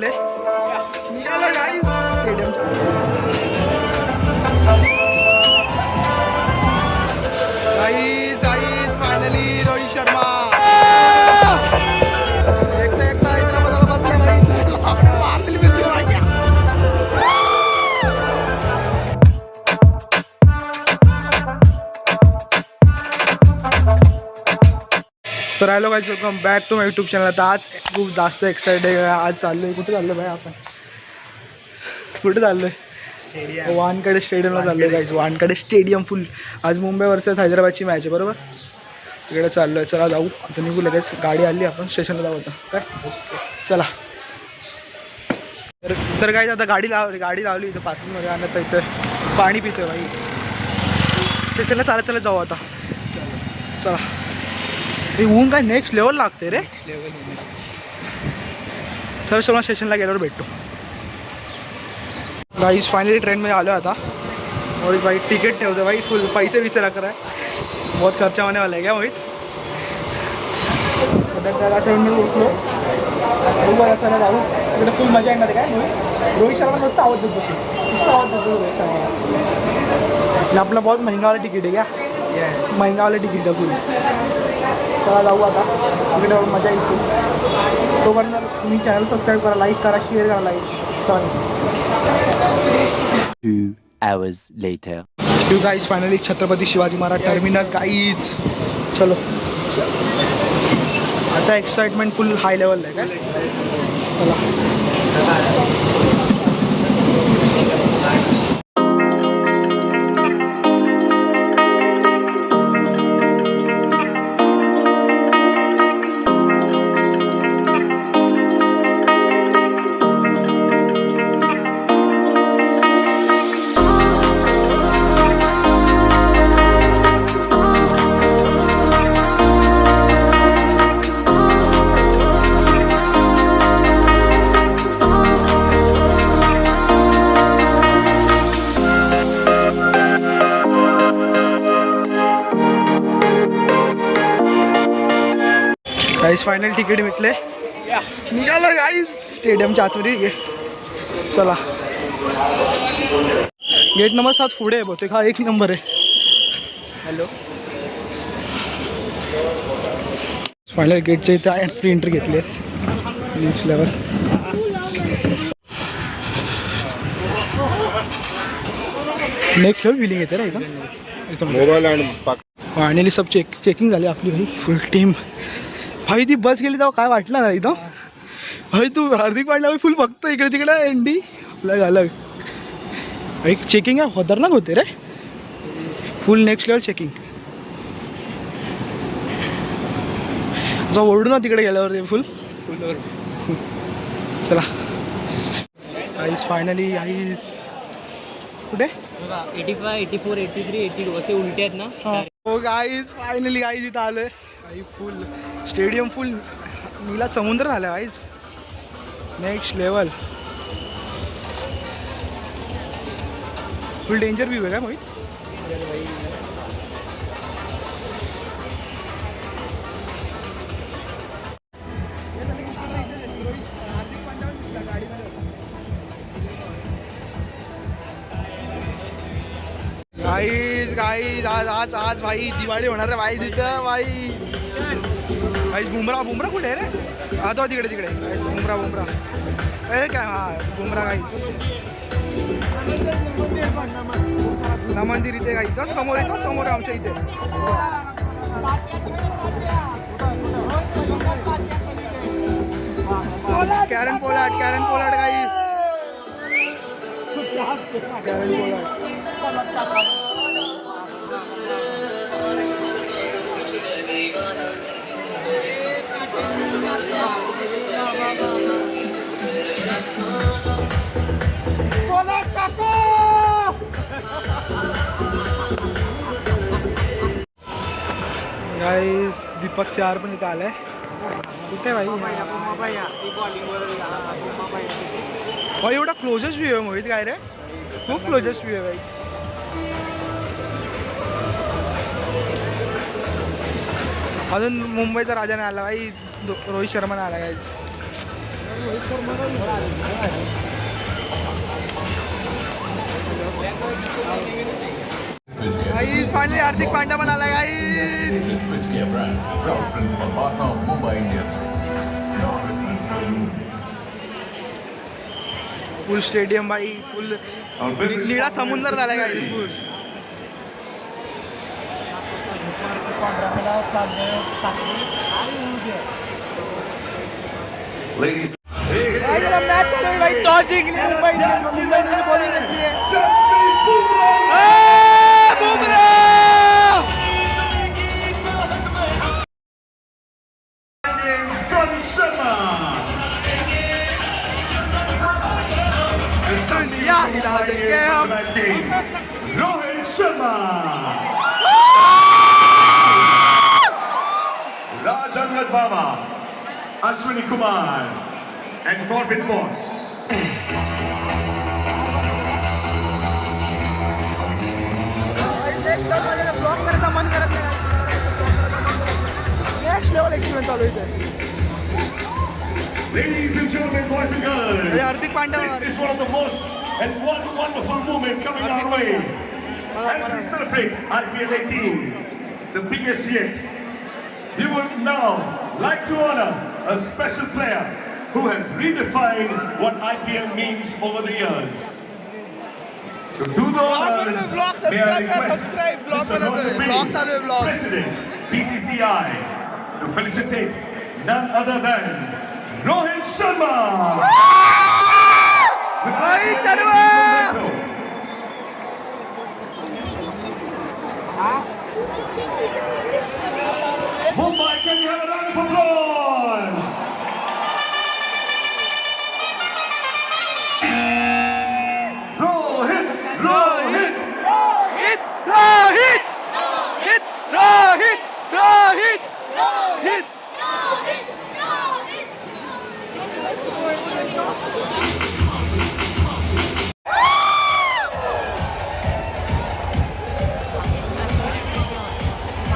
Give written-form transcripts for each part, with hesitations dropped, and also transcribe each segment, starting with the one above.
निघालो गाईस स्टेडियमच्या. गाईस फायनली रोहित शर्मा एकटा हैदराबादला बसला तर hello guys, welcome back to my YouTube channel. तर आज खूप जास्त एक्साइटेड आहे. आज चाललोय, कुठे चाललो भाई आपण? कुठे चाललोय? वानखेडे स्टेडियमला चाललोय गाईज. वानखेडे स्टेडियम फुल. आज मुंबई वर्सेस हैदराबादची मॅच आहे बरोबर. तिकडे चाललोय. चला जाऊ आता, निघू लगेच. गाडी आली, आपण स्टेशनला जाऊ आता. काय चला. तर गाईज आता गाडी लावली इथं पार्किंगमध्ये. आणि आता इथं पाणी पितोय भाई. स्टेशनला चालत जाऊ आता. चला. ऊन काय नेक्स्ट लेवल लागते रे. सर चला स्टेशनला गेल्यावर भेटतो. गाईज फायनली ट्रेनमध्ये आलो आता. और भाई टिकट ठेवतो भाई. फुल पैसे विसे रख रहा है. बहुत खर्चा होने वाला है क्या मोहित? त्याला ट्रेनमध्ये उठलो. असं जाऊ तिकडे फुल मजा येणार काय मोहित? रोहित शर्मा मस्त आवाज देत बसून. मस्त आवाज देतो रोहित शर्मा. आपला बहुत महंगा वाला तिकीट आहे क्या? महंगा वाला तिकीट आहे फुल. चला जाऊ आता. तिकडे मजा येईल. तोपर्यंत तुम्ही चॅनल सबस्क्राईब करा, लाईक करा, शेअर करा. लाईक चला. 2 hours later. You guys finally Chhatrapati Shivaji Maharaj terminus guys. चलो आता एक्साइटमेंट फुल हाई लेवल आहे काय. चला. गाइस फायनल तिकीट भेटले. निघालो गाइस स्टेडियमच्या आतमध्ये. चला. गेट नंबर 7 पुढे आहे बहुतेक. हा 1 नंबर आहे. हॅलो. फायनल गेटच्या इथे फ्री एंट्री घेतली. Next level. Next level feeling येते रे इथं. मोबाईल अँड फायनली सब चेकिंग झाली आपली भाई. फुल टीम भाई. ती बस गेली तेव्हा काय वाटलं ना इथं भाई. तू हार्दिक पांड्या फुल बघतो इकडे तिकडे. एंडी अलग अलग एक चेकिंग आहे. खतरनाक होते रे. Full next level checking. असं ओरडू ना तिकडे गेल्यावर ते फुल. चला आईस फायनली. आईस कुठे? 85, 84, 83, 82 असे उलटे आहेत ना. हो गाईज फायनली गाईज इथं आलोय. आई फुल स्टेडियम फुल नीला समुद्र झाला गाईज. Next level. फुल डेंजर व्ह्यू आहे का मोहित? गाईज गाईज आज आज भाई दिवाळी होणार आहे भाई तिथं भाई. गाईज बुमरा कुठे आहे रे? हा तो तिकडे गाईज. बुमरा अरे काय. हा बुमरा गाईज. ना मंदिर इथे गाईज. समोर येतो. समोर आमच्या इथे. Kieron Pollard guys. Kieron Pollard. Guys Deepak 4 पण इथं आलाय. कुठे भाई? भाई एवढा क्लोजेस्ट व्ह्यू आहे मोहित. काय रे खूप क्लोजेस्ट व्ह्यू आहे भाई. अजून मुंबईचा राजा नाही आला भाई. रोहित शर्मा नाही आला गाईज. गाईस फायनली हार्दिक पांड्या पण आला गाईस. फुल स्टेडियम बाई, फुल निळा समुद्र झाला गाईस फुल. Ladies, मॅच चालू आहे भाई. टॉस जिंकली Mumbai Indians. Mumbai Indians bowling घेतली आहे. Rohit Sharma. दुनिया हिला देंगे हम. Rohit Sharma. Rajangad Baba, Ashwini Kumar, and Corbin Boss. Block करायचं मन करत नाही. नेक्स्ट लेवल एक्सपिरियन्स चालू आहे. Ladies and gentlemen, boys and girls, Hardik Pandya. this is one of the most and one wonderful moment coming our way as we celebrate IPL 18, the biggest yet. We would now like to honor a special player who has redefined what IPL means over the years. To do the honors, may I request Mr. Roger Bedi, President, BCCI, to felicitate none other than Rohit Sharma. Rohit Sharma. Mumbai, can you have a round of applause? Rohit, Rohit, Rohit, Rohit, Rohit, Rohit, Rohit, Rohit.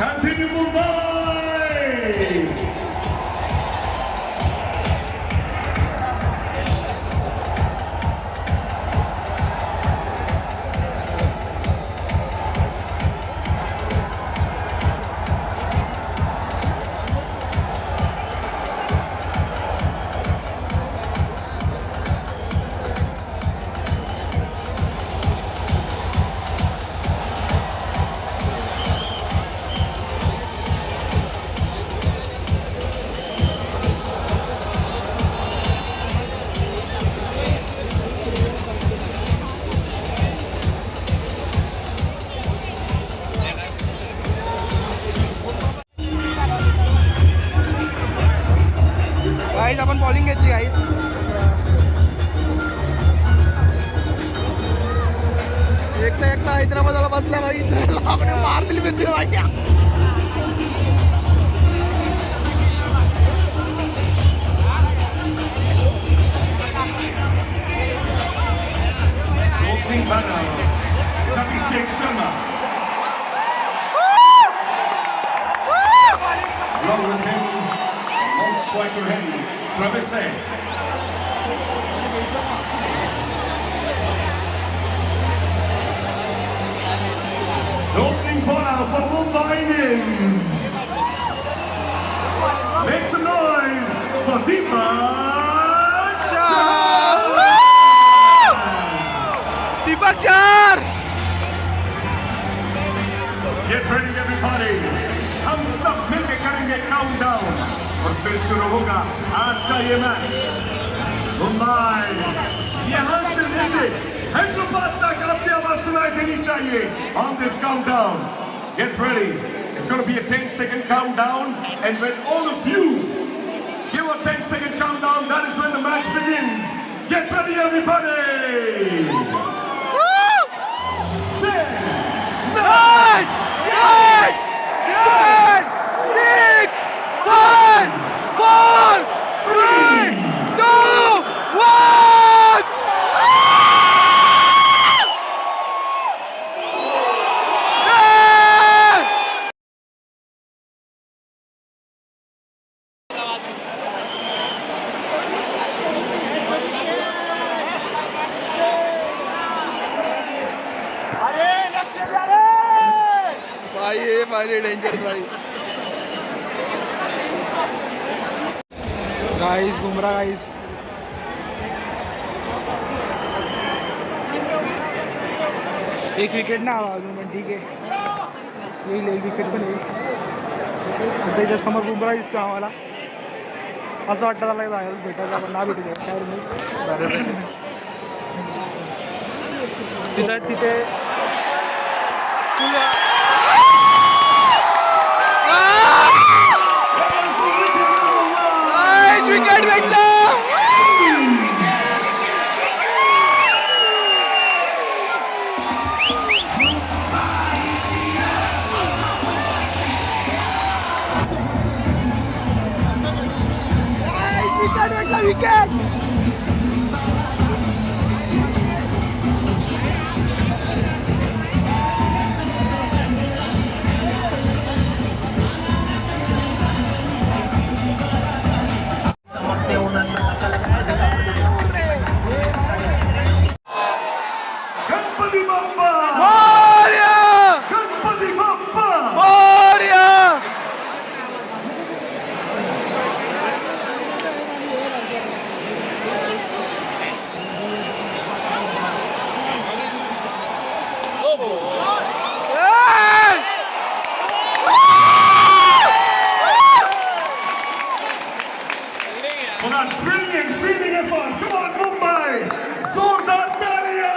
continue Mumbai. गाईस आपण bowling घेतली गाईस. एकटा हैदराबादला बसला भाई. मार दिली भेटते भाई. Opening batter is Abhishek Sharma. Along with him, on striker Henry, Travis Head. The opening bowler for Mumbai Indians. Make some noise for Deepak Chahar. Deepak चार. Get ready everybody. हम सब मिलके करेंगे काउंटडाउन और फिर शुरू होगा आज का ये मैच. मुंबई यहाँ से लेके हैदराबाद तक आपकी आवाज सुनाई देनी चाहिए on this countdown. Get ready. It's going to be a 10-second countdown, and when all of you give a 10-second countdown, that is when the match begins. Get ready everybody. 10, 9, 8, 7, 6, 5, 4, 3, 2, 1. भारी danger भाई. Guys Bumrah guys. एक wicket ना आला अजून पण ठीक आहे. येईल एक विकेट पण येईल. सध्या इथं समोर बुमराह दिसतो आम्हाला. असं वाटतं त्याला जायला भेटायचं आपण ना भेटू काय तिथे विकेट भेटला. Wicket Ganpati Bappa Morya. Ganpati Bappa Morya. For that brilliant fielding effort. Come on, Mumbai! Zoردar Talia!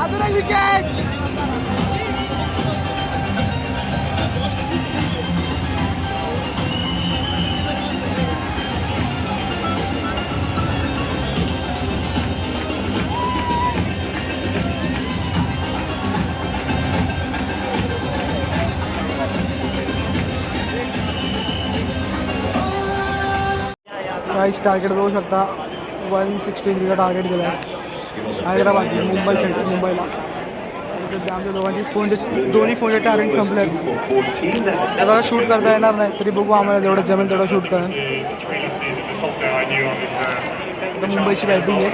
अजून एक विकेट. गाइस टार्गेट बघू शकता. 163 टार्गेट दिला आहे हैदराबाद मुंबईला. सध्या आमच्या दोन्ही फोनचे टार्गेट संपले आहेत. त्याला शूट करता येणार नाही तरी बघू आम्हाला जेवढं जमेल तेवढं शूट करेन. मुंबईची बॅटिंग आहे.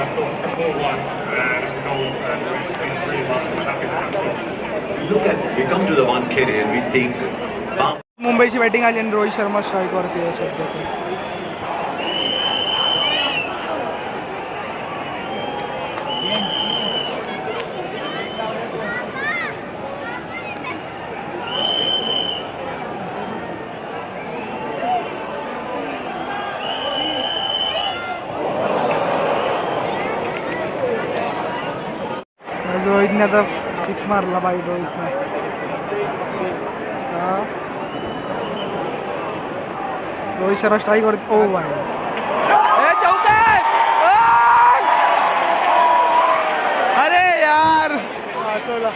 मुंबईची बॅटिंग आली आणि रोहित शर्मा स्ट्राईकवरती आहे सध्या. रोहितने आता 6 मारला पाहिजे. रोहितने रोहित शर्मा स्ट्राईकवरती. ओ बाय अरे यार वाचवला.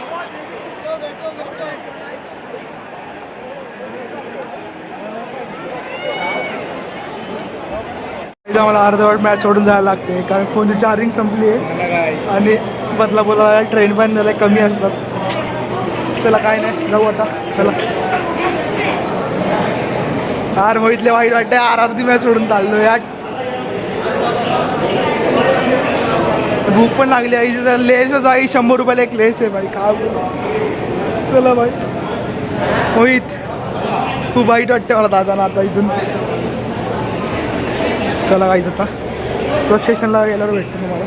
मला अर्धवट मॅच सोडून जायला लागते कारण फोनची चार्जिंग संपली आहे आणि बदलापूरला ट्रेन पण झाल्या कमी असतात. चला काय नाही जाऊ आता. चला यार मोहितले वाईट वाटते. अर्धी मॅच सोडून चाललो यार. भूक पण लागली आहे. लेसच आई 100 रुपयाला एक लेस आहे भाई. का चला भाई मोहित खूप वाईट वाटते मला दादा आता इथून. चला काहीच आता तो स्टेशनला गेल्यावर भेटतो तुम्हाला.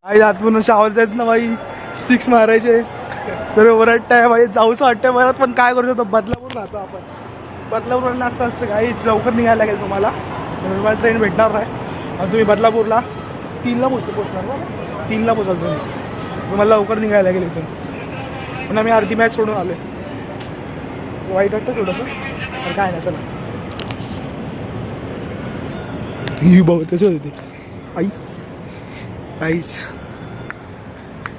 आई आतून शावल आहेत ना भाई. 6 मारायचे सर्व ओरडत आहे भाई. जाऊचं वाटतं परत पण काय करू शकतो. बदलापूर राहतो आपण. बदलापूरला असं असतं काहीच लवकर निघायला लागेल तुम्हाला. तुम्हाला ट्रेन भेटणार नाही आणि तुम्ही बदलापूरला 3ला पोचणार ना. 3ला पोचाल तुम्हाला लवकर निघायला लागेल इथून. पण आम्ही अर्धी मॅच सोडून आलो. वाईट वाटतं थोडंसं पण काय नाही. चला ही बहुतच होती आई. काहीच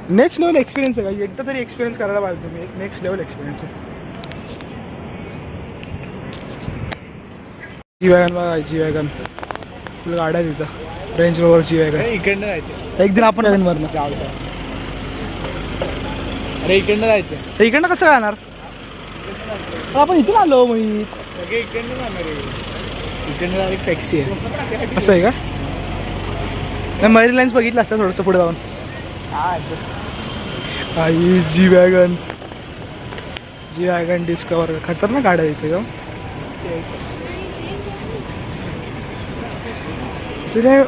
नेक्स्ट लेवल एक्सपिरियन्स आहे काही. एकदा तरी एक्सपिरियन्स करायला पाहिजे तुम्ही. एक नेक्स्ट लेवल एक्सपिरियन्स आहे. जी वॅगन बघा. जी वॅगन फुल गाड्या तिथं. रेंज रोवरची वगैरे. इकडनं जायचं. एक दिन आपण वरनं अरे इकडनं जायचं. तर इकडनं कसं काय येणार? आपण इथून आलो मोहित. सगळे इकडनं जाणार आहे. इकडनं डायरेक्ट टॅक्सी आहे. असं आहे का? नाही मरीन लाईन्स बघितलं असतं थोडंसं पुढे जाऊन. जी वॅगन डिस्कवर खतरनाक गाड्या इथे जाऊन. ते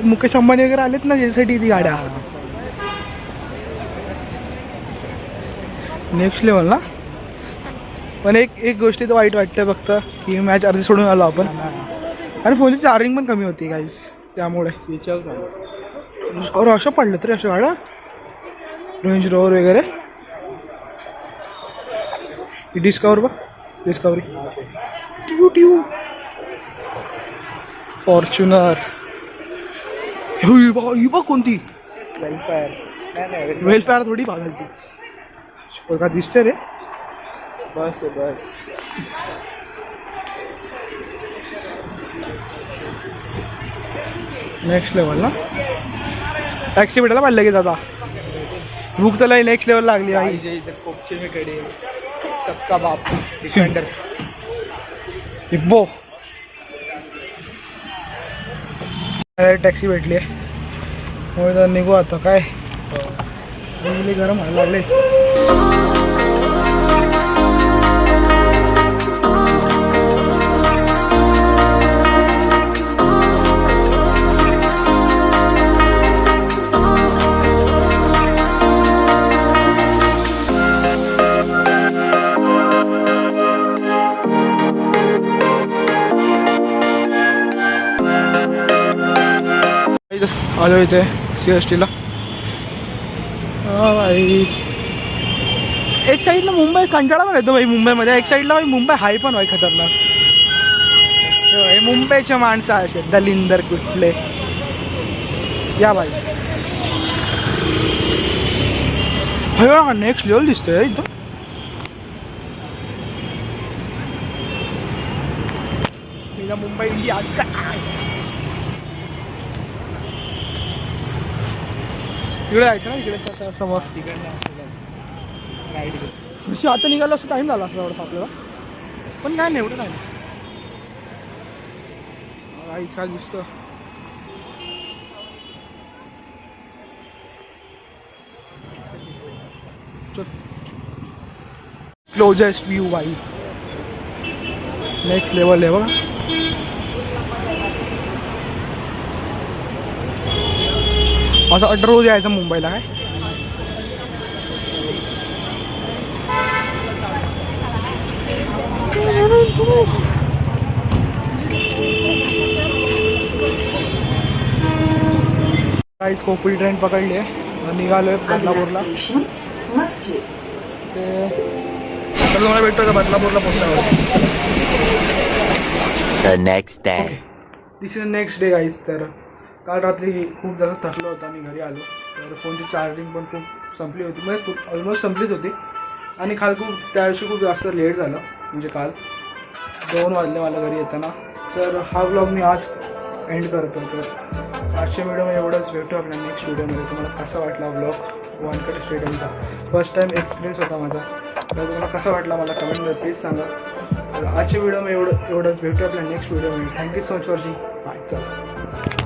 मुकेश अंबानी वगैरे आलेत ना ज्यासाठी ती गाड्या. नेक्स्ट लेवल ना. पण एक गोष्टी तर वाईट वाटतं फक्त की मॅच अर्धी सोडून आलो आपण आणि फोनची चार्जिंग पण कमी होती गाईज त्यामुळे. स्विच ऑफ झालं. और अशा पडलं तरी अशा गाड्या रेंज रोवर वगैरे. डिस्कवर बघ डिस्कवरी ट्यू फॉर्च्युनर. ही बघ कोणती वेलफेअर थोडी बघाल ती का दिसते रे. बस आहे बस. नेक्स्ट लेवल ना. टॅक्सी भेटायला पाहिजे लगेच आता. भूक तर नेक्स्ट लेवल लागली आहे. कोपचे में खडे सबका बाप डिफेंडर. हिप्पो टॅक्सी भेटली आहे. हो निघू आता काय गरम व्हायला लागले. आलो इथे CSTला. एक साईडला मुंबई कंटाळा पण येतो भाई मुंबईमध्ये. एक साईडला भाई मुंबई हाय पण भाई खतरनाक. मुंबईचे माणसं असे दलिंदर कुठले या भाई. नेक्स्ट लेवल दिसतोय एकदम. मुंबई इंडिया तिकडे जायचं ना. इकडे समोर आता निघालं असं टाईम झाला असं एवढं आपल्याला. पण काय नाही एवढं काय नाही. काय दिसतं क्लोजेस्ट व्यू बाई. नेक्स्ट लेवल आहे बघा. असं रोज यायचं मुंबईला काय. काहीच कोपरी ट्रेन पकडली आहे. निघालोय बदलापूरला. ते तुम्हाला भेटतो का बदलापूरला पोहोचल्यावर. The next day. This is next day guys. तर काल रात्री खूप जास्त थकलो होतो आणि घरी आलो. तर फोनची चार्जिंग पण खूप संपली होती. म्हणजे खूप ऑलमोस्ट संपलीच होती. आणि काल खूप त्या दिवशी खूप जास्त लेट झालं. म्हणजे काल 2 वाजले मला घरी येताना. तर हा व्लॉग मी आज एंड करतो. तर आजच्या व्हिडिओमध्ये एवढंच. भेटू आपल्या नेक्स्ट व्हिडिओमध्ये. तुम्हाला कसा वाटला व्लॉग वानखेडे स्टेडियमचा फर्स्ट टाईम एक्सपिरियन्स होता माझा. तर तुम्हाला कसा वाटला मला कमेंटमध्ये प्लीज सांगा. तर आजच्या व्हिडिओमध्ये एवढंच. भेटू आपल्या नेक्स्ट व्हिडिओमध्ये. Thank you so much for watching. Bye. चला.